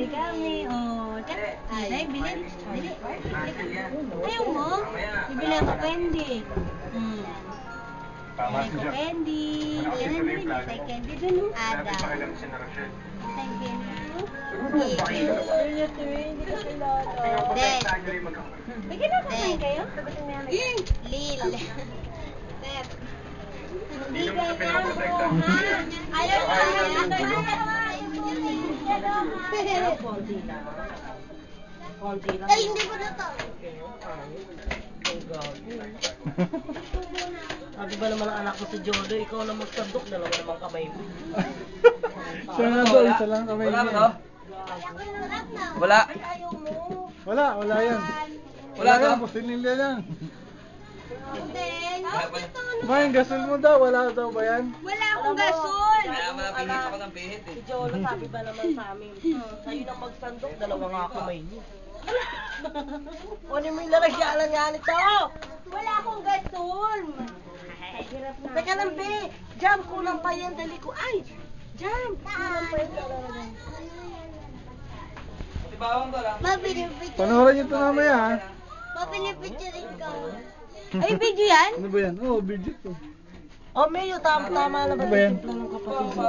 bibili kami. Oh, ay, bilhin. Dili. Ayaw mo? Bibili ako candy. Bibili ko candy. Yan ang bibili. Say candy dun, no? Ada. Say candy. Dad. Bigyan na kakain kayo? Lil. Step. Hindi ganyan po, ha? Ayaw na. Ay, hindi ko na to. Sabi ba naman ang anak ko si Jodo, ikaw na magsadok, dalawa namang kamay mo. Siya nga daw, isa lang kamay niya. Wala. Wala yan. Wala yan, to? pusin nila yan. Hindi. Kumain, gasol mo daw, wala daw ba yan? Wala akong gasol. Kaya mapihit ako ng pihit eh. Si Jodo, sabi ba naman sa amin, sa'yo na magsandok, dalawa nga kamay niyo. Ano mo yung laragyalan nga nito? Wala akong gasol. Teka lang, be. Jam, kulang pa yan. Dali ko. Ay! Jam! Kulang pa yan. Pati bawang ko lang. Mapinipicture. Panoorin nyo ito mamaya, ha? Mapinipicture ko. Ay, video yan? Ano ba yan? Oo, video to. Oh, Mayo, tama na ba? Ano ba yan? Ng kapatid mo.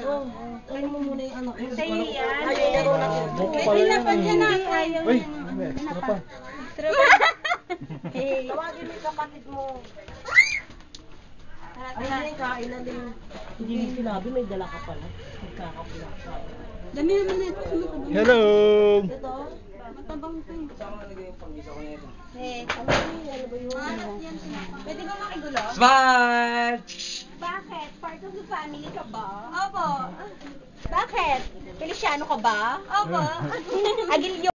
Oh, ano mo muna yung anak ko. Sa'yo yan. Ayaw niya rin natin. Buko pala yan. Ayaw Uy, niya. may extra pa. Tawagin mo yung kapatid mo. Ay, hindi, kain na din. Hindi niya sinabi, may dala ka pala. Magkakapula ka. Dami naman ito. Hello! Ito? Matabang ito. Saan ko nagay yung pangisa ko na ito? Ano ba yun? Pwede ba makigulo? Smile! Bakit? Part of the family ka ba? Opo. Bakit? Feliciano ka ba? Opo. Agilio